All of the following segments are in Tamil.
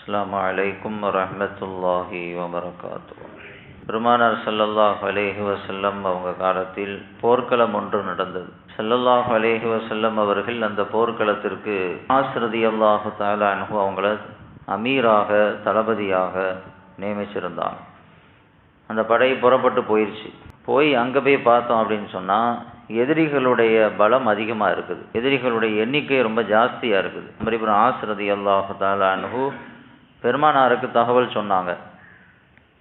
அஸ்ஸலாமு அலைக்கும் வரஹ்மத்துல்லாஹி வபரகாத்துஹு. பெருமானார் ஸல்லல்லாஹு அலைஹி வஸல்லம் அவங்க காலத்தில் போர்க்களம் ஒன்று நடந்தது. ஸல்லல்லாஹு அலைஹி வஸல்லம் அவர்கள் அந்த போர்க்களத்திற்கு ஆஸ் ரலியல்லாஹு தஆலா அன்ஹு அவங்கள அமீராக, தளபதியாக நியமிச்சிருந்தாங்க. அந்த படை புறப்பட்டு போயிடுச்சு. போய் அங்கே போய் பார்த்தோம் அப்படின்னு சொன்னால் எதிரிகளுடைய பலம் அதிகமாக இருக்குது, எதிரிகளுடைய எண்ணிக்கை ரொம்ப ஜாஸ்தியாக இருக்குது. அம்ர் ஆஸ் ரலியல்லாஹு தஆலா அன்ஹு பெருமானாருக்கு தகவல் சொன்னாங்க,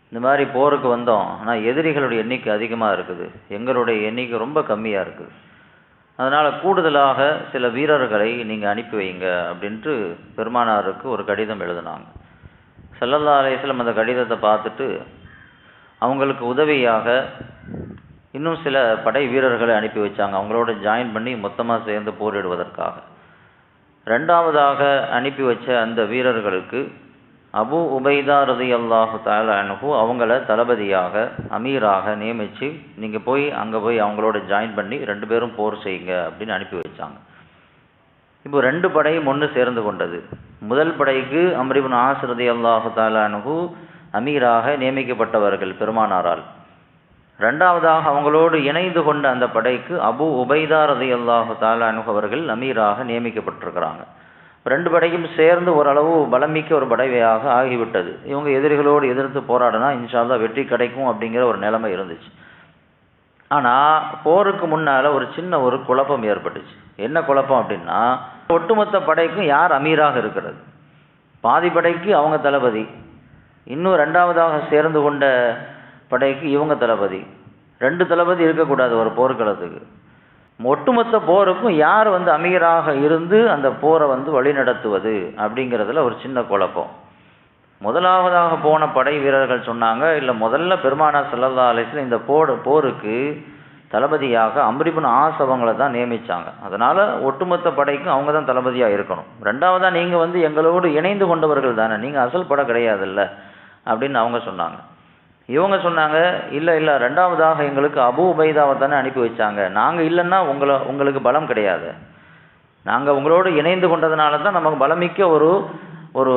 இந்த மாதிரி போருக்கு வந்தோம், ஆனால் எதிரிகளுடைய எண்ணிக்கை அதிகமாக இருக்குது, எங்களுடைய எண்ணிக்கை ரொம்ப கம்மியாக இருக்குது, அதனால் கூடுதலாக சில வீரர்களை நீங்கள் அனுப்பி வைங்க அப்படின்ட்டு பெருமானாருக்கு ஒரு கடிதம் எழுதினாங்க. ஸல்லல்லாஹு அலைஹி வஸல்லம் அந்த கடிதத்தை பார்த்துட்டு அவங்களுக்கு உதவியாக இன்னும் சில படை வீரர்களை அனுப்பி வச்சாங்க, அவங்களோட ஜாயின் பண்ணி மொத்தமாக சேர்ந்து போரிடுவதற்காக. ரெண்டாவதாக அனுப்பி வச்ச அந்த வீரர்களுக்கு அபு உபைதா ரலியல்லாஹு தஆலா அன்ஹு அவங்கள தளபதியாக, அமீராக நியமித்து நீங்கள் போய் அங்கே போய் அவங்களோட ஜாயின் பண்ணி 2 பேரும் போர் செய்யுங்க அப்படின்னு அனுப்பி வச்சாங்க. இப்போ 2 படையும் ஒன்று சேர்ந்து கொண்டது. முதல் படைக்கு அம்ர் இப்னு ஆஸ் ரலியல்லாஹு தஆலா அன்ஹு அமீராக நியமிக்கப்பட்டவர்கள் பெருமானாரால். ரெண்டாவதாக அவங்களோடு இணைந்து கொண்ட அந்த படைக்கு அபு உபைதா ரலியல்லாஹு தஆலா அன்ஹு அவர்கள் அமீராக நியமிக்கப்பட்டிருக்கிறாங்க. 2 படையும் சேர்ந்து ஓரளவு பலமிக்க ஒரு படையாக ஆகிவிட்டது. இவங்க எதிரிகளோடு எதிர்த்து போராடினா இன்ஷா அல்லாஹ் வெற்றி கிடைக்கும் அப்படிங்கிற ஒரு நிலைமை இருந்துச்சு. ஆனால் போருக்கு முன்னால் ஒரு சின்ன ஒரு குழப்பம் ஏற்பட்டுச்சு. என்ன குழப்பம் அப்படின்னா, ஒட்டுமொத்த படைக்கும் யார் அமீராக இருக்கிறது? பாதி படைக்கு அவங்க தளபதி, இன்னும் ரெண்டாவதாக சேர்ந்து கொண்ட படைக்கு இவங்க தளபதி. 2 தளபதி இருக்கக்கூடாது ஒரு போர்க்களத்துக்கு. ஒட்டுமொத்த போருக்கும் யார் அமீராக இருந்து அந்த போரை வழிநடத்துவது அப்படிங்கிறதுல ஒரு சின்ன குழப்பம். முதலாவதாக போன படை வீரர்கள் சொன்னாங்க, இல்லை முதல்ல பெருமானார் ஸல்லல்லாஹு அலைஹி வஸல்லம் இந்த போருக்கு தளபதியாக அம்ர் இப்னு ஆஸ் அவங்கள தான் நியமித்தாங்க, அதனால் ஒட்டுமொத்த படைக்கும் அவங்க தான் தளபதியாக இருக்கணும். ரெண்டாவதாக நீங்கள் எங்களோடு இணைந்து கொண்டவர்கள் தானே, நீங்கள் அசல் படை கிடையாதுல்ல அப்படின்னு அவங்க சொன்னாங்க. இவங்க சொன்னாங்க, இல்லை ரெண்டாவதாக எங்களுக்கு அபு உபைதாவை தானே அனுப்பி வச்சாங்க, நாங்கள் இல்லைன்னா உங்களுக்கு பலம் கிடையாது, நாங்கள் உங்களோடு இணைந்து கொண்டதுனால தான் நமக்கு பலமிக்க ஒரு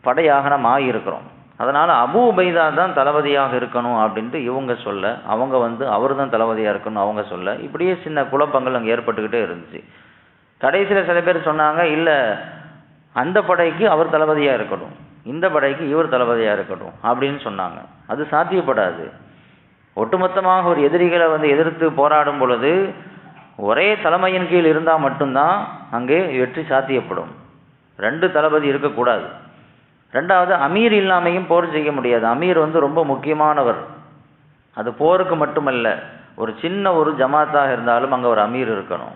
படையாக நம்ம ஆகியிருக்கிறோம், அதனால் அபு உபைதா தான் தளபதியாக இருக்கணும் அப்படின்ட்டு இவங்க சொல்ல, அவங்க அவர் தான் தளபதியாக இருக்கணும் அவங்க சொல்ல, இப்படியே சின்ன குழப்பங்கள் அங்கே ஏற்பட்டுக்கிட்டே இருந்துச்சு. கடைசியில் சில பேர் சொன்னாங்க, இல்லை அந்த படைக்கு அவர் தளபதியாக இருக்கணும், இந்த படைக்கு இவர் தளபதியாக இருக்கட்டும் அப்படின்னு சொன்னாங்க. அது சாத்தியப்படாது. ஒட்டுமொத்தமாக ஒரு எதிரிகளை எதிர்த்து போராடும் பொழுது ஒரே தலைமையின் கீழ் இருந்தால் மட்டும்தான் அங்கே வெற்றி சாத்தியப்படும். 2 தளபதி இருக்கக்கூடாது. ரெண்டாவது, அமீர் இல்லாமையும் போர் செய்ய முடியாது. அமீர் ரொம்ப முக்கியமானவர். அது போருக்கு மட்டுமல்ல, ஒரு சின்ன ஒரு ஜமாத்தாக இருந்தாலும் அங்கே ஒரு அமீர் இருக்கணும்.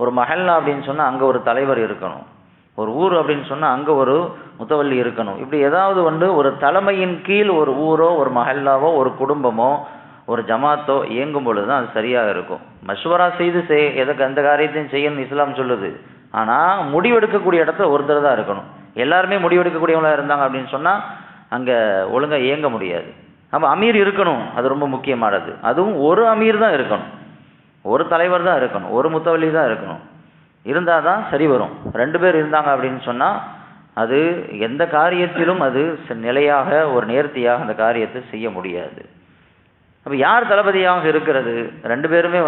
ஒரு மஹல்லா அப்படின்னு சொன்னால் அங்கே ஒரு தலைவர் இருக்கணும். ஒரு ஊர் அப்படின்னு சொன்னால் அங்கே ஒரு முத்தவல்லி இருக்கணும். இப்படி ஏதாவது ஒரு தலைமையின் கீழ் ஒரு ஊரோ, ஒரு மஹல்லாவோ, ஒரு குடும்பமோ, ஒரு ஜமாத்தோ இயங்கும் பொழுது தான் அது சரியாக இருக்கும். மஷ்வரா செய்து எதுக்கு அந்த காரியத்தையும் செய்யணும்னு இஸ்லாம் சொல்லுது. ஆனால் முடிவெடுக்கக்கூடிய இடத்துல ஒருத்தர் தான் இருக்கணும். எல்லாருமே முடிவெடுக்கக்கூடியவங்களா இருந்தாங்க அப்படின்னு சொன்னால் அங்கே ஒழுங்காக இயங்க முடியாது. அப்போ அமீர் இருக்கணும், அது ரொம்ப முக்கியமானது. அதுவும் ஒரு அமீர் தான் இருக்கணும், ஒரு தலைவர் தான் இருக்கணும், ஒரு முத்தவல்லி தான் இருக்கணும். இருந்தால் தான் சரி வரும். 2 பேர் இருந்தாங்க அப்படின்னு சொன்னால் அது எந்த காரியத்திலும் அது நிலையாக ஒரு நேர்த்தியாக அந்த காரியத்தை செய்ய முடியாது. அப்போ யார் தளபதியாக இருக்கிறது? 2 பேருமே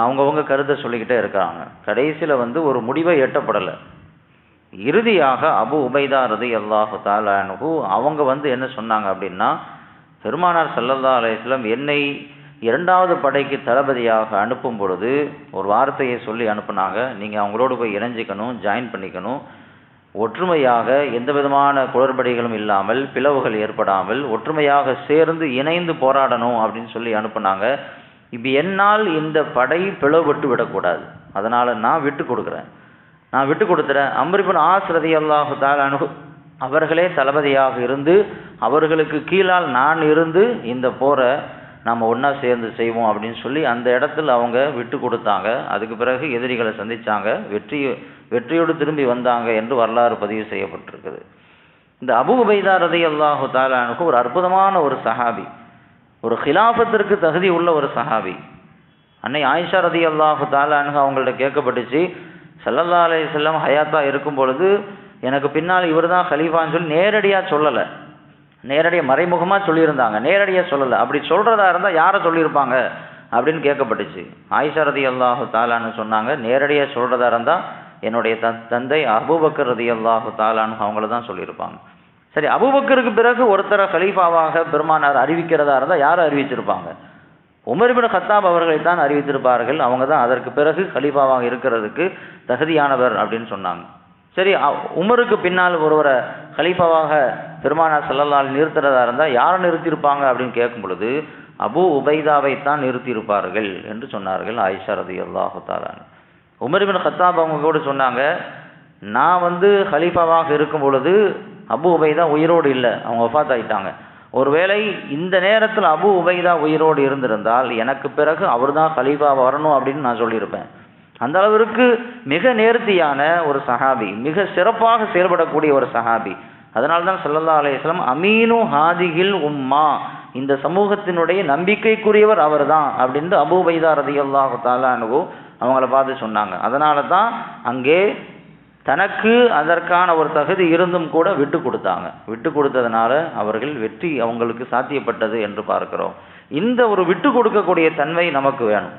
அவங்கவுங்க கருத்தை சொல்லிக்கிட்டே இருக்காங்க. கடைசியில் ஒரு முடிவை எட்டப்படலை. இறுதியாக அபு உபைதா ரலியல்லாஹு தஆலா அன்ஹு அவங்க என்ன சொன்னாங்க அப்படின்னா, பெருமானார் ஸல்லல்லாஹு அலைஹி வஸல்லம் என்னை 2வது படைக்கு தளபதியாக அனுப்பும் பொழுது ஒரு வார்த்தையை சொல்லி அனுப்புனாங்க, நீங்கள் அவங்களோடு போய் இணைஞ்சிக்கணும், ஜாயின் பண்ணிக்கணும், ஒற்றுமையாக எந்த விதமான குளறுபடிகளும் இல்லாமல், பிளவுகள் ஏற்படாமல் ஒற்றுமையாக சேர்ந்து இணைந்து போராடணும் அப்படின்னு சொல்லி அனுப்புனாங்க. இப்போ என்னால் இந்த படை பிளவுபட்டு விடக்கூடாது, அதனால் நான் விட்டு கொடுக்குறேன். அம்ர் இப்னு ஆஸ் ரலியல்லாஹு தஆலா அன்ஹு அவர்களே தளபதியாக இருந்து அவர்களுக்கு கீழால் நான் இருந்து இந்த போரை நாம் ஒன்றா சேர்ந்து செய்வோம் அப்படின்னு சொல்லி அந்த இடத்துல அவங்க விட்டு கொடுத்தாங்க. அதுக்கு பிறகு எதிரிகளை சந்தித்தாங்க, வெற்றியோடு திரும்பி வந்தாங்க என்று வரலாறு பதிவு செய்யப்பட்டிருக்குது. இந்த அபு உபைதா ரலியல்லாஹு தஆலா அன்ஹு ஒரு அற்புதமான ஒரு சஹாபி, ஒரு ஹிலாஃபத்திற்கு தகுதி உள்ள ஒரு சஹாபி. அன்னை ஆயிஷா ரலியல்லாஹு தஆலா அன்ஹா அவங்கள்ட்ட கேட்கப்பட்டுச்சு, ஸல்லல்லாஹு அலைஹி வஸல்லம் ஹயாத்தா இருக்கும் பொழுது எனக்கு பின்னால் இவர் தான் ஹலீஃபான்னு சொல்லி நேரடியாக சொல்லலை, நேரடியாக மறைமுகமாக சொல்லியிருந்தாங்க, நேரடியாக சொல்லலை. அப்படி சொல்கிறதா இருந்தால் யாரை சொல்லியிருப்பாங்க அப்படின்னு கேட்கப்பட்டுச்சு. ஆயிஷா ரலியல்லாஹு தஆலான்னு சொன்னாங்க, நேரடியாக சொல்கிறதா இருந்தால் என்னுடைய தந்தை அபூபக்கர் ரலியல்லாஹு தஆலான்னு அவங்கள தான் சொல்லியிருப்பாங்க. சரி, அபூபக்கருக்கு பிறகு ஒருத்தரை கலீஃபாவாக பெருமானார் அறிவிக்கிறதா இருந்தால் யாரை அறிவிச்சிருப்பாங்க? உமர் இப்னு கத்தாப் அவர்களை தான் அறிவித்திருப்பார்கள். அவங்க தான் அதற்கு பிறகு கலீஃபாவாக இருக்கிறதுக்கு தகுதியானவர் அப்படின்னு சொன்னாங்க. சரி, உமருக்கு பின்னால் ஒருவரை கலீஃபாவாக பெருமானார் ஸல்லல்லாஹு அலைஹி நிறுத்துறதா இருந்தால் யாரை நிறுத்தியிருப்பாங்க அப்படின்னு கேட்கும் பொழுது அபூ உபைதாவை தான் நிறுத்தியிருப்பார்கள் என்று சொன்னார்கள் ஆயிஷா ரலியல்லாஹு தஆலா. உமர் இப்னு கத்தாப் அவங்க கூட சொன்னாங்க, நான் கலீஃபாவாக இருக்கும் பொழுது அபூ உபைதா உயிரோடு இல்லை, அவங்க வஃபாத் ஆகிட்டாங்க. ஒருவேளை இந்த நேரத்தில் அபூ உபைதா உயிரோடு இருந்திருந்தால் எனக்கு பிறகு அவர் தான் கலீஃபா வரணும் அப்படின்னு நான் சொல்லியிருப்பேன். அந்த அளவிற்கு மிக நேர்த்தியான ஒரு சஹாபி, மிக சிறப்பாக செயல்படக்கூடிய ஒரு சஹாபி. அதனால தான் ஸல்லல்லாஹு அலைஹி வஸல்லம் அமீனு ஹாதிஹில் உம்மா, இந்த சமூகத்தினுடைய நம்பிக்கைக்குரியவர் அவர் தான் அப்படின்னு அபூ உபைதா ரலியல்லாஹு தஆலா அன்ஹு அவங்கள பார்த்து சொன்னாங்க. அதனால தான் அங்கே தனக்கு அதற்கான ஒரு தகுதி இருந்தும் கூட விட்டு கொடுத்தாங்க. விட்டு கொடுத்ததுனால அவர்கள் வெற்றி அவங்களுக்கு சாத்தியப்பட்டது என்று பார்க்கிறோம். இந்த ஒரு விட்டு கொடுக்கக்கூடிய தன்மை நமக்கு வேணும்.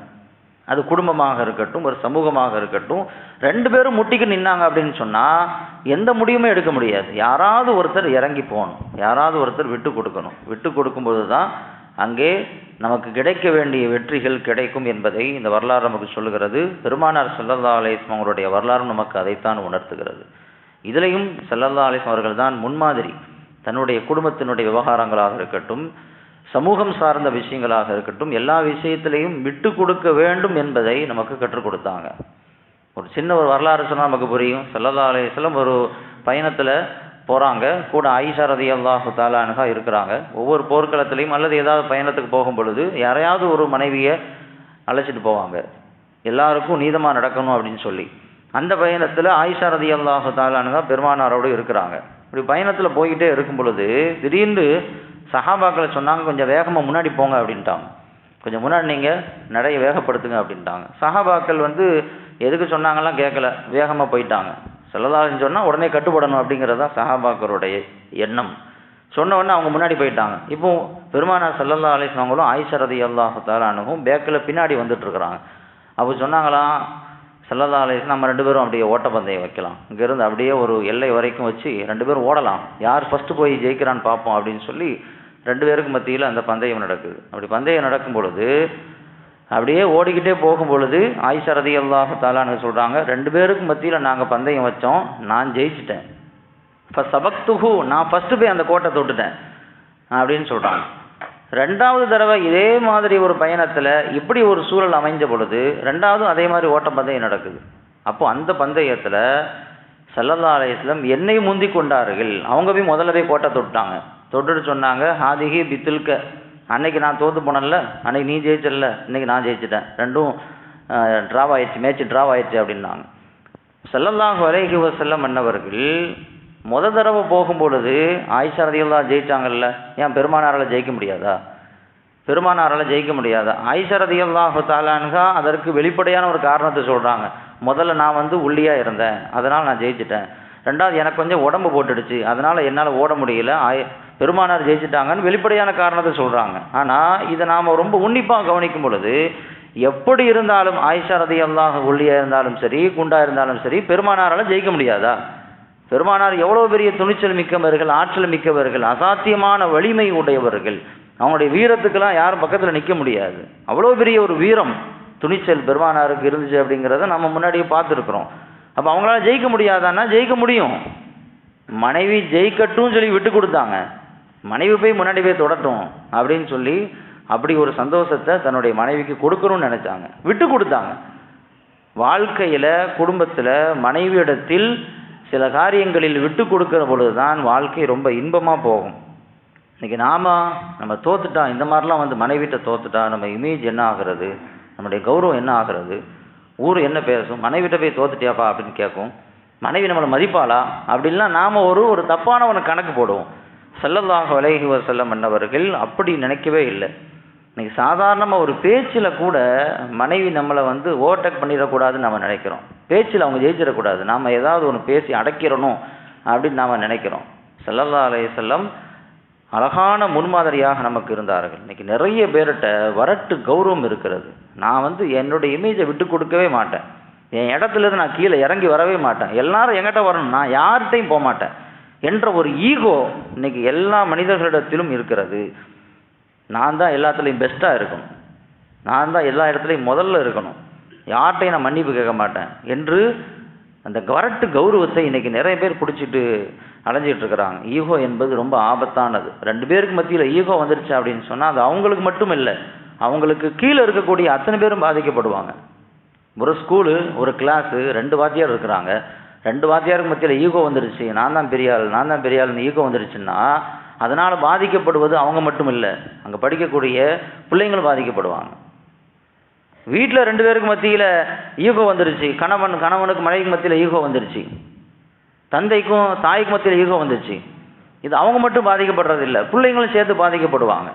அது குடும்பமாக இருக்கட்டும், ஒரு சமூகமாக இருக்கட்டும், ரெண்டு பேரும் முட்டிக்கு நின்னாங்க அப்படின்னு சொன்னால் எந்த முடிவுமே எடுக்க முடியாது. யாராவது ஒருத்தர் இறங்கி போகணும், யாராவது ஒருத்தர் விட்டு கொடுக்கணும். விட்டு கொடுக்கும்போது தான் அங்கே நமக்கு கிடைக்க வேண்டிய வெற்றிகள் கிடைக்கும் என்பதை இந்த வரலாறு நமக்கு சொல்லுகிறது. பெருமானார் ஸல்லல்லாஹு அலைஹி வஸல்லம் அவருடைய வரலாறு நமக்கு அதைத்தான் உணர்த்துகிறது. இதிலையும் ஸல்லல்லாஹு அலைஹி வஸல்லம் அவர்கள் தான் முன்மாதிரி. தன்னுடைய குடும்பத்தினுடைய விவகாரங்களாக இருக்கட்டும், சமூகம் சார்ந்த விஷயங்களாக இருக்கட்டும், எல்லா விஷயத்திலையும் விட்டு கொடுக்க வேண்டும் என்பதை நமக்கு கற்றுக் கொடுத்தாங்க. ஒரு சின்ன ஒரு வரலாறு சொன்னால் நமக்கு புரியும். ஸல்லல்லாஹு அலைஹி வஸல்லம் ஒரு பயணத்தில் போகிறாங்க, கூட ஆயிஷா ரலியல்லாஹு தஆலா அன்ஹா இருக்கிறாங்க. ஒவ்வொரு போர்க்களத்திலையும் அல்லது ஏதாவது பயணத்துக்கு போகும் பொழுது யாரையாவது ஒரு மனைவியை அழைச்சிட்டு போவாங்க, எல்லாருக்கும் நீதமாக நடக்கணும் அப்படின்னு சொல்லி. அந்த பயணத்தில் ஆயிஷா ரலியல்லாஹு தஆலா அன்ஹா பெருமானாரோடு இருக்கிறாங்க. இப்படி பயணத்தில் போய்கிட்டே இருக்கும் பொழுது திடீர்னு சஹாபாக்களை சொன்னாங்க, கொஞ்சம் வேகமாக முன்னாடி போங்க அப்படின்ட்டாங்க. கொஞ்சம் முன்னாடி நீங்கள் நிறைய வேகப்படுத்துங்க அப்படின்ட்டாங்க. சஹாபாக்கள் எதுக்கு சொன்னாங்கலாம் கேட்கல, வேகமாக போயிட்டாங்க. ஸல்லல்லாஹு அலைஹி வஸல்லம் சொன்னால் உடனே கட்டுப்படணும் அப்படிங்கிறது தான் சஹாபாக்களுடைய எண்ணம். சொன்ன உடனே அவங்க முன்னாடி போயிட்டாங்க. இப்போ பெருமானார் ஸல்லல்லாஹு அலைஹி வஸல்லம் ஆயிஷா ரலியல்லாஹு தஆலா அன்ஹும் பேக்கில் பின்னாடி வந்துட்டுருக்குறாங்க. அப்போ சொன்னாங்களாம் ஸல்லல்லாஹு அலைஹி வஸல்லம், நம்ம ரெண்டு பேரும் அப்படியே ஓட்டப்பந்தயம் வைக்கலாம், இங்கேருந்து அப்படியே ஒரு எல்லை வரைக்கும் வச்சு ரெண்டு பேரும் ஓடலாம், யார் ஃபஸ்ட்டு போய் ஜெயிக்கிறான்னு பார்ப்போம் அப்படின்னு சொல்லி ரெண்டு பேருக்கு மத்தியில் அந்த பந்தயம் நடக்குது. அப்படி பந்தயம் நடக்கும் பொழுது அப்படியே ஓடிக்கிட்டே போகும் பொழுது ஆயிஷா ரலியல்லாஹு தஆலான்னு சொல்கிறாங்க, ரெண்டு பேருக்கு மத்தியில் நாங்கள் பந்தயம் வச்சோம், நான் ஜெயிச்சிட்டேன். ஃபஸபக்துஹு, நான் ஃபஸ்ட்டு போய் அந்த கோட்டை தொட்டுட்டேன் அப்படின்னு சொல்கிறாங்க. ரெண்டாவது தடவை இதே மாதிரி ஒரு பயணத்தில் இப்படி ஒரு சூழல் அமைஞ்ச பொழுது ரெண்டாவதும் அதே மாதிரி ஓட்ட பந்தயம் நடக்குது. அப்போது அந்த பந்தயத்தில் ஸல்லல்லாஹு அலைஹி வஸல்லம் என்னை முந்தி கொண்டார்கள். அவங்க போய் முதல்ல போய் கோட்டை தொட்டாங்க. தொட்டுட்டு சொன்னாங்க, ஹாதிஹி பித்துல்க, அன்னைக்கு நான் தோற்று போனேன்ல, அன்னைக்கு நீ ஜெயிச்சல, இன்னைக்கு நான் ஜெயிச்சிட்டேன், ரெண்டும் ட்ராவ் ஆயிடுச்சு, மேட்ச் ட்ராவ் ஆயிடுச்சு அப்படின்னாங்க. ஸல்லல்லாஹு அலைஹி வஸல்லம் அன்னவர்கள் தடவை போகும்பொழுது ஆயிஷா ரலியல்லாஹு ஜெயிச்சாங்கல்ல, ஏன் பெருமானாரால் ஜெயிக்க முடியாதா? பெருமானாரால் ஜெயிக்க முடியாதா? ஆயிஷா ரலியல்லாஹு தஆலா அன்ஹா அதற்கு வெளிப்படையான ஒரு காரணத்தை சொல்கிறாங்க. முதல்ல நான் ஒல்லியாக இருந்தேன், அதனால் நான் ஜெயிச்சிட்டேன். ரெண்டாவது எனக்கு கொஞ்சம் உடம்பு போட்டுடுச்சு, அதனால் என்னால் ஓட முடியல, பெருமானார் ஜெயிச்சிட்டாங்கன்னு வெளிப்படையான காரணத்தை சொல்கிறாங்க. ஆனால் இதை நாம் ரொம்ப உன்னிப்பாக கவனிக்கும் பொழுது எப்படி இருந்தாலும் ஆயிஷா ரலியல்லாஹு ஒல்லியாக இருந்தாலும் சரி, குண்டா இருந்தாலும் சரி, பெருமானாரால் ஜெயிக்க முடியாதா? பெருமானார் எவ்வளோ பெரிய துணிச்சல் மிக்கவர்கள், ஆற்றல் மிக்கவர்கள், அசாத்தியமான வலிமை உடையவர்கள். அவங்களுடைய வீரத்துக்கெல்லாம் யாரும் பக்கத்தில் நிற்க முடியாது. அவ்வளோ பெரிய ஒரு வீரம், துணிச்சல் பெருமானாருக்கு இருந்துச்சு அப்படிங்கிறத நம்ம முன்னாடியே பார்த்துருக்குறோம். அப்போ அவங்களால ஜெயிக்க முடியாதான்னா ஜெயிக்க முடியும். மனைவி ஜெயிக்கட்டும் சொல்லி விட்டு கொடுத்தாங்க, மனைவி போய் முன்னாடி போய் தொடட்டும் அப்படின்னு சொல்லி அப்படி ஒரு சந்தோஷத்தை தன்னுடைய மனைவிக்கு கொடுக்கணும்னு நினச்சாங்க, விட்டு கொடுத்தாங்க. வாழ்க்கையில் குடும்பத்தில் மனைவியிடத்தில் சில காரியங்களில் விட்டு கொடுக்குற பொழுது தான் வாழ்க்கை ரொம்ப இன்பமாக போகும். இன்றைக்கி நம்ம தோத்துட்டா, இந்த மாதிரிலாம் மனைவிட்ட தோத்துட்டா நம்ம இமேஜ் என்ன ஆகிறது, நம்முடைய கௌரவம் என்ன ஆகிறது, ஊர் என்ன பேசும், மனைவிட்ட போய் தோத்துட்டியாப்பா அப்படின்னு கேட்கும், மனைவி நம்மளை மதிப்பாளா அப்படின்லாம் நாம் ஒரு தப்பான ஒரு கணக்கு போடுவோம். ஸல்லல்லாஹு அலைஹி வஸல்லம் அன்னவர்கள் அப்படி நினைக்கவே இல்லை. இன்றைக்கி சாதாரணமாக ஒரு பேச்சில் கூட மனைவி நம்மளை ஓவர்டேக் பண்ணிடக்கூடாதுன்னு நம்ம நினைக்கிறோம். பேச்சில் அவங்க ஜெயிச்சிடக்கூடாது, நாம் ஏதாவது ஒன்று பேசி அடக்கிடணும் அப்படின்னு நாம் நினைக்கிறோம். ஸல்லல்லாஹு அலைஹி வஸல்லம் அழகான முன்மாதிரியாக நமக்கு இருந்தார்கள். இன்றைக்கி நிறைய பேர்கிட்ட வரட்டு கௌரவம் இருக்கிறது. நான் என்னுடைய இமேஜை விட்டு கொடுக்கவே மாட்டேன், என் இடத்துலேருந்து நான் கீழே இறங்கி வரவே மாட்டேன், எல்லாரும் என்கிட்ட வரணும், நான் யார்கிட்டையும் போக மாட்டேன் என்ற ஒரு ஈகோ இன்றைக்கி எல்லா மனிதர்களிடத்திலும் இருக்கிறது. நான் தான் எல்லாத்துலேயும் பெஸ்ட்டாக இருக்கணும், நான் தான் எல்லா இடத்துலையும் முதல்ல இருக்கணும், யார்கிட்டையும் நான் மன்னிப்பு கேட்க மாட்டேன் என்று அந்த வரட்டு கௌரவத்தை இன்றைக்கி நிறைய பேர் பிடிச்சிட்டு அலைஞ்சிட்டு இருக்கிறாங்க. ஈகோ என்பது ரொம்ப ஆபத்தானது. 2 பேருக்கு மத்தியில் ஈகோ வந்துருச்சு அப்படின்னு சொன்னால் அது அவங்களுக்கு மட்டும் இல்லை, அவங்களுக்கு கீழே இருக்கக்கூடிய அத்தனை பேரும் பாதிக்கப்படுவாங்க. ஒரு ஸ்கூலு, ஒரு கிளாஸு, 2 வாத்தியார் இருக்கிறாங்க, 2 வாத்தியாருக்கு மத்தியில் ஈகோ வந்துருச்சு, நான் தான் பெரிய ஆள்னு ஈகோ வந்துருச்சுன்னா அதனால் பாதிக்கப்படுவது அவங்க மட்டும் இல்லை, அங்கே படிக்கக்கூடிய பிள்ளைங்களும் பாதிக்கப்படுவாங்க. வீட்டில் 2 பேருக்கு மத்தியில் ஈகோ வந்துருச்சு, கணவனுக்கு மனைவிக்கு மத்தியில் ஈகோ வந்துருச்சு, தந்தைக்கும் தாய்க்கு மத்தியில் ஈகோ வந்துருச்சு, இது அவங்க மட்டும் பாதிக்கப்படுறதில்லை, பிள்ளைங்களும் சேர்த்து பாதிக்கப்படுவாங்க.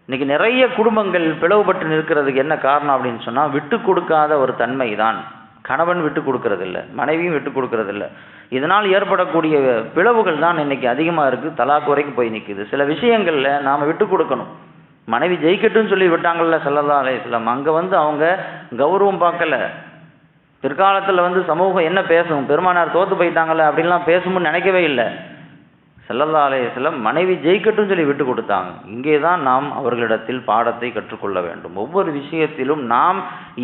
இன்றைக்கி நிறைய குடும்பங்கள் பிளவுபட்டு நிற்கிறதுக்கு என்ன காரணம் அப்படின்னு சொன்னால் விட்டு கொடுக்காத ஒரு தன்மை தான். கணவன் விட்டு கொடுக்கறதில்ல, மனைவியும் விட்டு கொடுக்கறதில்ல. இதனால் ஏற்படக்கூடிய பிளவுகள் தான் இன்றைக்கி அதிகமாக இருக்குது, தலாக் வரைக்கும் போய் நிற்குது. சில விஷயங்களில் நாம் விட்டு கொடுக்கணும். மனைவி ஜெயிக்கட்டும்னு சொல்லி விட்டாங்கள்ல ஸல்லல்லாஹு அலைஹி வஸல்லம், அங்கே அவங்க கௌரவம் பார்க்கல. பிற்காலத்தில் சமூகம் என்ன பேசும், பெருமானார் தோற்று போயிட்டாங்கல்ல அப்படின்லாம் பேசும்னு நினைக்கவே இல்லை. ஸல்லல்லாஹு அலைஹி வஸல்லம் மனைவி ஜெயிக்கட்டும் சொல்லி விட்டு கொடுத்தாங்க. இங்கே தான் நாம் அவர்களிடத்தில் பாடத்தை கற்றுக்கொள்ள வேண்டும். ஒவ்வொரு விஷயத்திலும் நாம்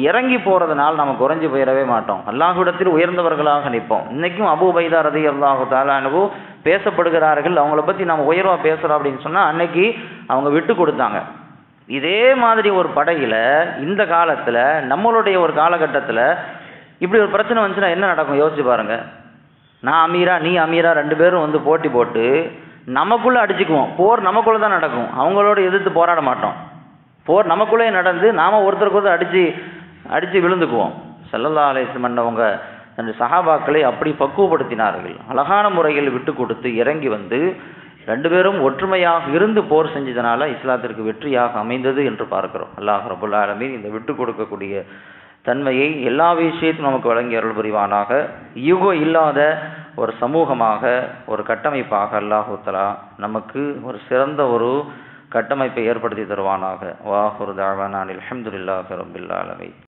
இறங்கி போகிறதுனால் நம்ம குறைஞ்சி போயிடவே மாட்டோம், அல்லாஹ்விடத்தில் உயர்ந்தவர்களாக நிற்போம். இன்றைக்கும் அபூ உபைதா ரலியல்லாஹு தஆலா அன்ஹு பேசப்படுகிறார்கள். அவங்கள பற்றி நம்ம உயர்வாக பேசுகிறோம் அப்படின்னு சொன்னால் அன்னைக்கு அவங்க விட்டு கொடுத்தாங்க. இதே மாதிரி ஒரு படையில் இந்த காலத்தில் நம்மளுடைய ஒரு காலகட்டத்தில் இப்படி ஒரு பிரச்சனை வந்துச்சுன்னா என்ன நடக்கும் யோசிச்சு பாருங்கள். நான் அமீரா நீ அமீரா 2 பேரும் போட்டி போட்டு நமக்குள்ளே அடிச்சுக்குவோம். போர் நமக்குள்ளே தான் நடக்கும், அவங்களோட எதிர்த்து போராட மாட்டோம். போர் நமக்குள்ளே நடந்து நாம் ஒருத்தருக்கு அடித்து விழுந்துக்குவோம். ஸல்லல்லாஹு அலைஹி வஸல்லம் அவங்க அந்த சஹாபாக்களை அப்படி பக்குவப்படுத்தினார்கள். அழகான முறையில் விட்டு கொடுத்து இறங்கி 2 பேரும் ஒற்றுமையாக இருந்து போர் செஞ்சதுனால இஸ்லாத்திற்கு வெற்றியாக அமைந்தது என்று பார்க்கிறோம். அல்லாஹ் ரப்புல் ஆலமீன் இந்த விட்டு கொடுக்கக்கூடிய தன்மையை எல்லா விஷயத்தையும் நமக்கு வழங்கி அருள் புரிவானாக. ஈகோ இல்லாத ஒரு சமூகமாக, ஒரு கட்டமைப்பாக அல்லாஹ் தஆலா நமக்கு ஒரு சிறந்த ஒரு கட்டமைப்பை ஏற்படுத்தி தருவானாக. வாஹிரு தஅவானா அல்ஹம்துலில்லாஹி ரப்பில் ஆலமீன்.